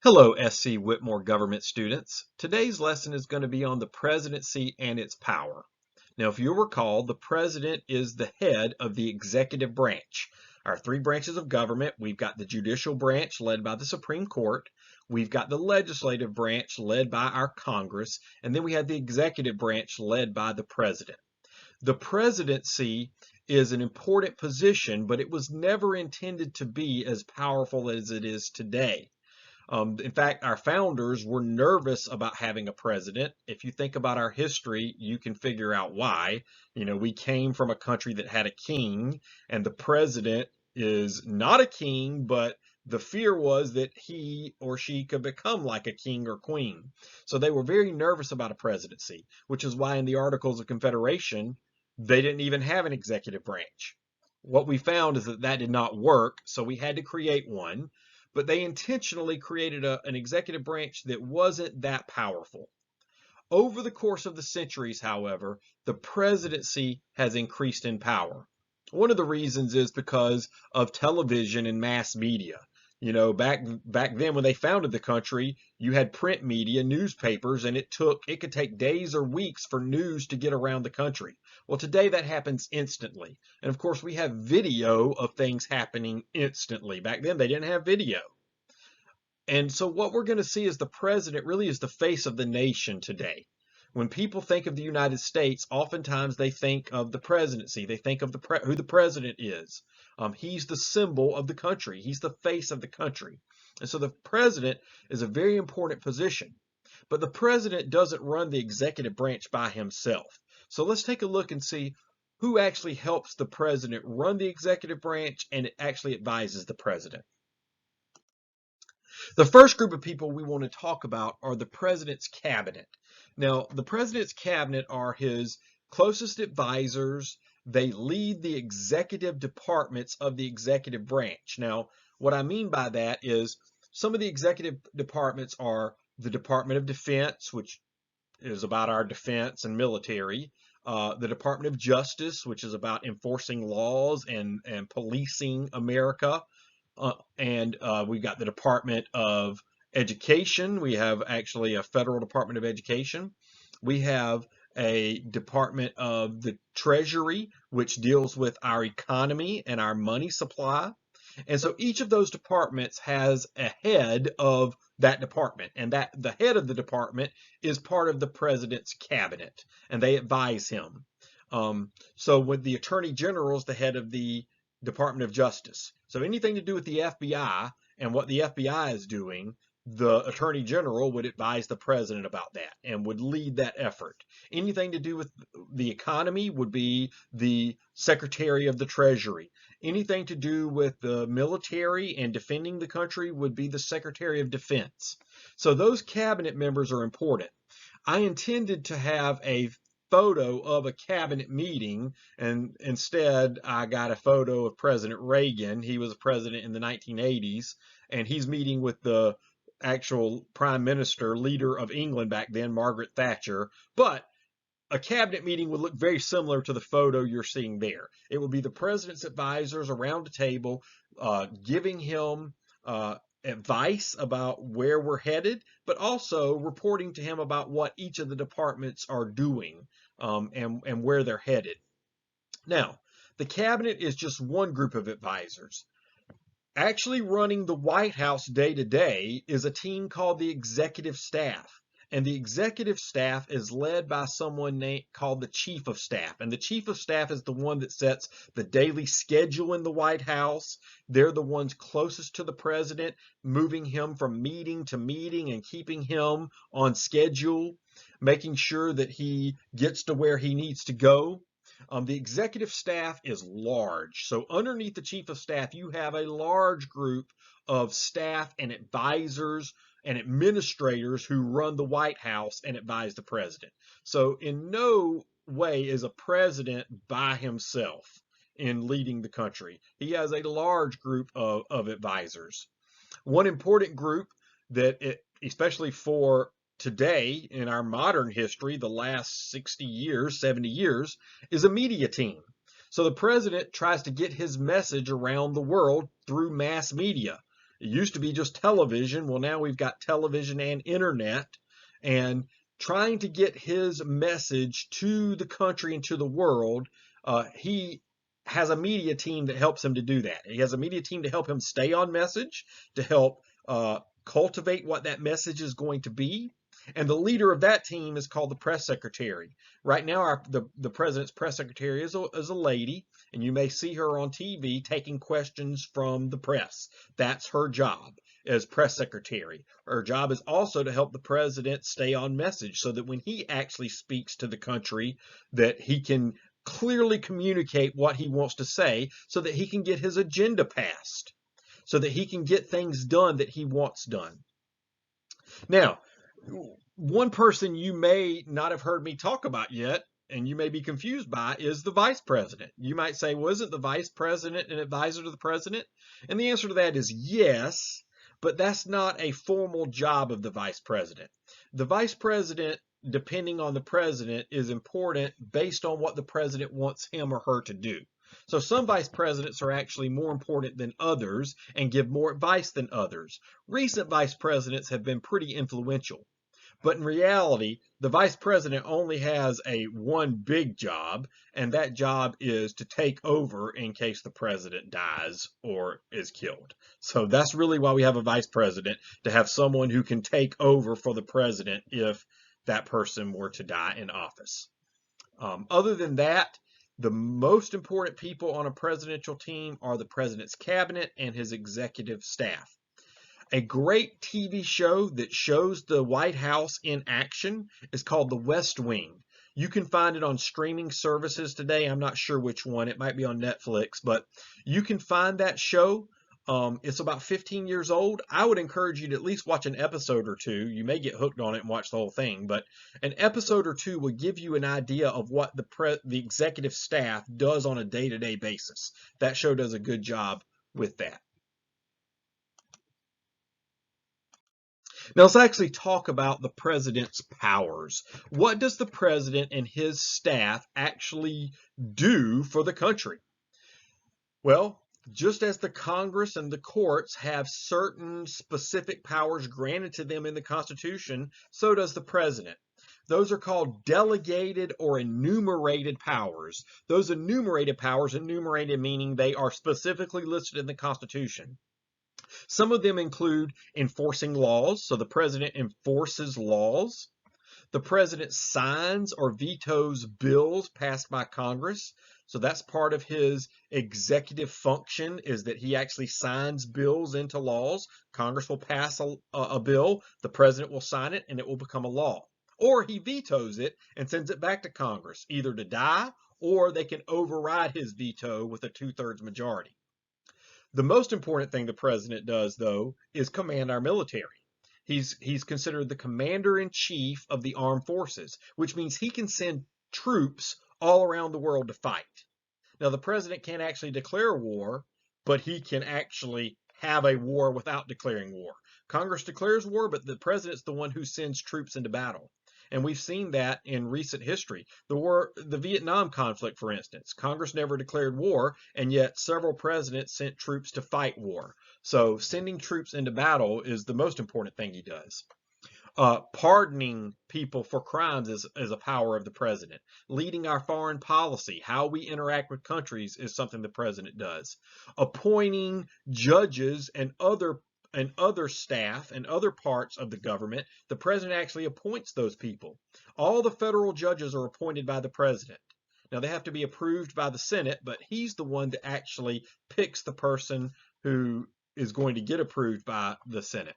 Hello, SC Whitmore government students. Today's lesson is going to be on the presidency and its power. Now, if you recall, the president is the head of the executive branch. Our three branches of government, we've got the judicial branch led by the Supreme Court, we've got the legislative branch led by our Congress, and then we have the executive branch led by the president. The presidency is an important position, but it was never intended to be as powerful as it is today. In fact, our founders were nervous about having a president. If you think about our history, you can figure out why. We came from a country that had a king, and the president is not a king, but the fear was that he or she could become like a king or queen. So they were very nervous about a presidency, which is why in the Articles of Confederation, they didn't even have an executive branch. What we found is that that did not work, so we had to create one, but they intentionally created an executive branch that wasn't that powerful. Over the course of the centuries, however, the presidency has increased in power. One of the reasons is because of television and mass media. Back then when they founded the country, you had print media, newspapers, and it could take days or weeks for news to get around the country. Well, today that happens instantly. And of course, we have video of things happening instantly. Back then they didn't have video. And so what we're going to see is the president really is the face of the nation today. When people think of the United States, oftentimes they think of the presidency. They think of who the president is. He's the symbol of the country. He's the face of the country. And so the president is a very important position. But the president doesn't run the executive branch by himself. So let's take a look and see who actually helps the president run the executive branch and it actually advises the president. The first group of people we want to talk about are the president's cabinet. Now, the president's cabinet are his closest advisors. They lead the executive departments of the executive branch. Now, what I mean by that is some of the executive departments are the Department of Defense, which is about our defense and military, the Department of Justice, which is about enforcing laws and policing America. And we've got the Department of Education. We have actually a federal Department of Education. We have a Department of the Treasury, which deals with our economy and our money supply. And so each of those departments has a head of that department, and that the head of the department is part of the president's cabinet, and they advise him. So with the Attorney General is the head of the Department of Justice. So anything to do with the FBI and what the FBI is doing, the Attorney General would advise the president about that and would lead that effort. Anything to do with the economy would be the Secretary of the Treasury. Anything to do with the military and defending the country would be the Secretary of Defense. So those cabinet members are important. I intended to have a photo of a cabinet meeting, and instead I got a photo of President Reagan. He was a president in the 1980s, and he's meeting with the actual prime minister, leader of England back then, Margaret Thatcher. But a cabinet meeting would look very similar to the photo you're seeing there. It would be the president's advisors around a table giving him advice about where we're headed, but also reporting to him about what each of the departments are doing and where they're headed. Now, the cabinet is just one group of advisors. Actually running the White House day to day is a team called the executive staff. And the executive staff is led by someone called the chief of staff. And the chief of staff is the one that sets the daily schedule in the White House. They're the ones closest to the president, moving him from meeting to meeting and keeping him on schedule, making sure that he gets to where he needs to go. The executive staff is large. So underneath the chief of staff, you have a large group of staff and advisors and administrators who run the White House and advise the president. So in no way is a president by himself in leading the country. He has a large group of advisors. One important group especially for today in our modern history, the last 60 years, 70 years, is a media team. So the president tries to get his message around the world through mass media. It used to be just television. Well, now we've got television and internet, and trying to get his message to the country and to the world. He has a media team that helps him to do that. He has a media team to help him stay on message, to help cultivate what that message is going to be. And the leader of that team is called the press secretary. Right now, the president's press secretary is a lady, and you may see her on TV taking questions from the press. That's her job as press secretary. Her job is also to help the president stay on message so that when he actually speaks to the country, that he can clearly communicate what he wants to say so that he can get his agenda passed, so that he can get things done that he wants done. Now, one person you may not have heard me talk about yet, and you may be confused by, is the vice president. You might say, well, isn't the vice president an advisor to the president? And the answer to that is yes, but that's not a formal job of the vice president. The vice president, depending on the president, is important based on what the president wants him or her to do. So some vice presidents are actually more important than others and give more advice than others. Recent vice presidents have been pretty influential. But in reality, the vice president only has one big job, and that job is to take over in case the president dies or is killed. So that's really why we have a vice president, to have someone who can take over for the president if that person were to die in office. Other than that, the most important people on a presidential team are the president's cabinet and his executive staff. A great TV show that shows the White House in action is called The West Wing. You can find it on streaming services today. I'm not sure which one. It might be on Netflix, but you can find that show. It's about 15 years old. I would encourage you to at least watch an episode or two. You may get hooked on it and watch the whole thing, but an episode or two will give you an idea of what the executive staff does on a day-to-day basis. That show does a good job with that. Now let's actually talk about the president's powers. What does the president and his staff actually do for the country? Well, just as the Congress and the courts have certain specific powers granted to them in the Constitution, so does the president. Those are called delegated or enumerated powers. Those enumerated powers, enumerated meaning they are specifically listed in the Constitution. Some of them include enforcing laws, so the president enforces laws. The president signs or vetoes bills passed by Congress. So that's part of his executive function, is that he actually signs bills into laws. Congress will pass a bill, the president will sign it, and it will become a law. Or he vetoes it and sends it back to Congress, either to die or they can override his veto with a 2/3 majority. The most important thing the president does, though, is command our military. He's considered the commander-in-chief of the armed forces, which means he can send troops all around the world to fight. Now, the president can't actually declare war, but he can actually have a war without declaring war. Congress declares war, but the president's the one who sends troops into battle. And we've seen that in recent history. The Vietnam conflict, for instance, Congress never declared war, and yet several presidents sent troops to fight war. So sending troops into battle is the most important thing he does. Pardoning people for crimes is a power of the president. Leading our foreign policy, how we interact with countries, is something the president does. Appointing judges and other staff and other parts of the government, the president actually appoints those people. All the federal judges are appointed by the president. Now, they have to be approved by the Senate, but he's the one that actually picks the person who is going to get approved by the Senate.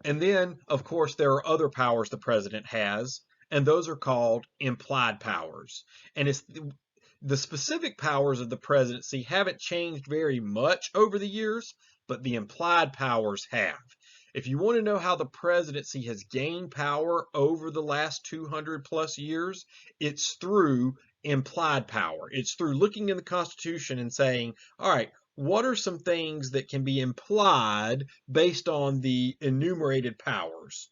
And then, of course, there are other powers the president has, and those are called implied powers. And it's the specific powers of the presidency haven't changed very much over the years, but the implied powers have. If you want to know how the presidency has gained power over the last 200 plus years, it's through implied power. It's through looking in the Constitution and saying, all right, what are some things that can be implied based on the enumerated powers?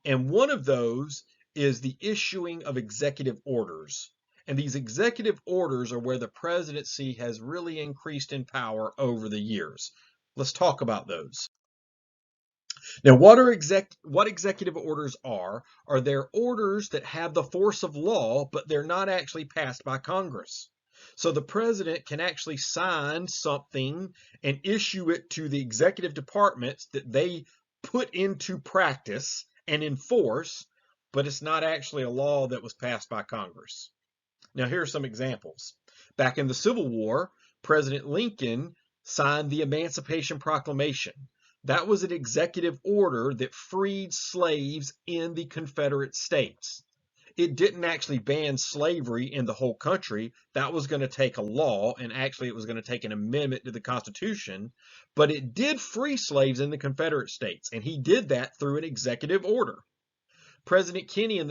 And one of those is the issuing of executive orders. And these executive orders are where the presidency has really increased in power over the years. Let's talk about those. Now, what executive orders are they're orders that have the force of law, but they're not actually passed by Congress. So the president can actually sign something and issue it to the executive departments that they put into practice and enforce, but it's not actually a law that was passed by Congress. Now, here are some examples. Back in the Civil War, President Lincoln signed the Emancipation Proclamation. That was an executive order that freed slaves in the Confederate States. It didn't actually ban slavery in the whole country. That was going to take a law, and actually it was going to take an amendment to the Constitution, but it did free slaves in the Confederate States, and he did that through an executive order. President Kennedy in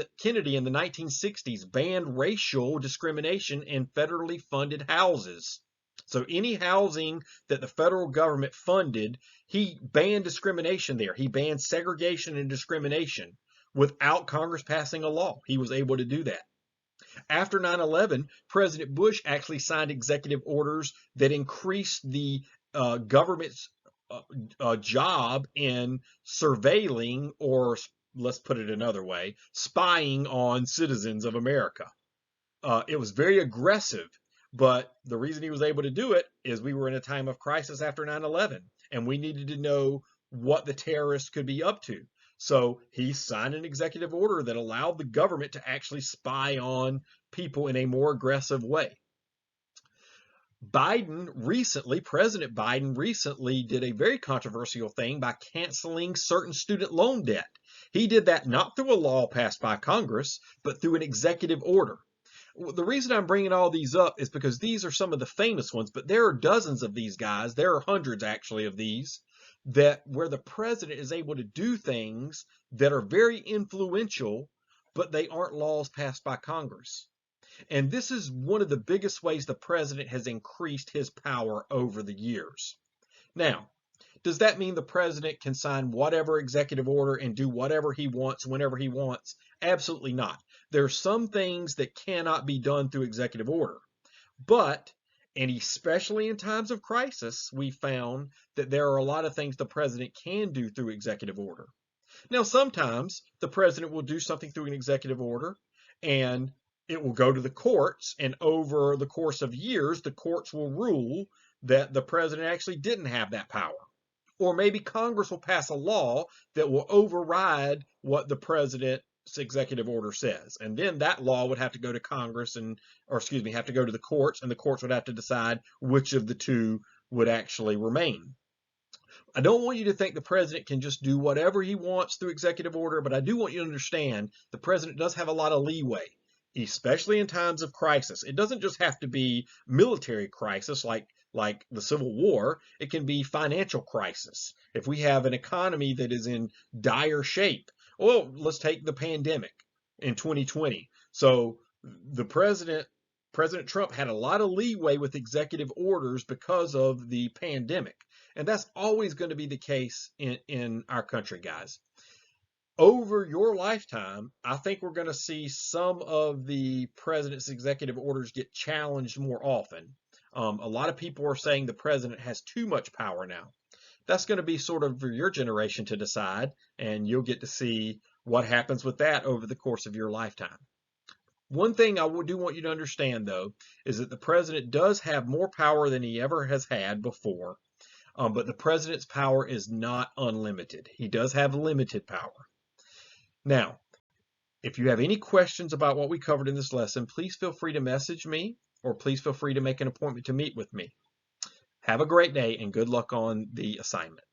the 1960s banned racial discrimination in federally funded houses. So any housing that the federal government funded, he banned discrimination there. He banned segregation and discrimination without Congress passing a law. He was able to do that. After 9/11, President Bush actually signed executive orders that increased the government's job in surveilling, or let's put it another way, spying on citizens of America. It was very aggressive, but the reason he was able to do it is we were in a time of crisis after 9/11, and we needed to know what the terrorists could be up to. So he signed an executive order that allowed the government to actually spy on people in a more aggressive way. President Biden recently did a very controversial thing by canceling certain student loan debt. He did that not through a law passed by Congress, but through an executive order. The reason I'm bringing all these up is because these are some of the famous ones, but there are dozens of these guys. There are hundreds actually of these where the president is able to do things that are very influential, but they aren't laws passed by Congress. And this is one of the biggest ways the president has increased his power over the years. Now, does that mean the president can sign whatever executive order and do whatever he wants whenever he wants? Absolutely not. There are some things that cannot be done through executive order. But, and especially in times of crisis, we found that there are a lot of things the president can do through executive order. Now, sometimes the president will do something through an executive order, and it will go to the courts, and over the course of years, the courts will rule that the president actually didn't have that power. Or maybe Congress will pass a law that will override what the president's executive order says. And then that law would have to go to Congress have to go to the courts, and the courts would have to decide which of the two would actually remain. I don't want you to think the president can just do whatever he wants through executive order, but I do want you to understand the president does have a lot of leeway, especially in times of crisis. It doesn't just have to be military crisis like the Civil War. It can be financial crisis. If we have an economy that is in dire shape, well, let's take the pandemic in 2020. So the President Trump had a lot of leeway with executive orders because of the pandemic. And that's always going to be the case in our country, guys. Over your lifetime, I think we're going to see some of the president's executive orders get challenged more often. A lot of people are saying the president has too much power now. That's going to be sort of for your generation to decide, and you'll get to see what happens with that over the course of your lifetime. One thing I do want you to understand, though, is that the president does have more power than he ever has had before, but the president's power is not unlimited. He does have limited power. Now, if you have any questions about what we covered in this lesson, please feel free to message me, or please feel free to make an appointment to meet with me. Have a great day and good luck on the assignment.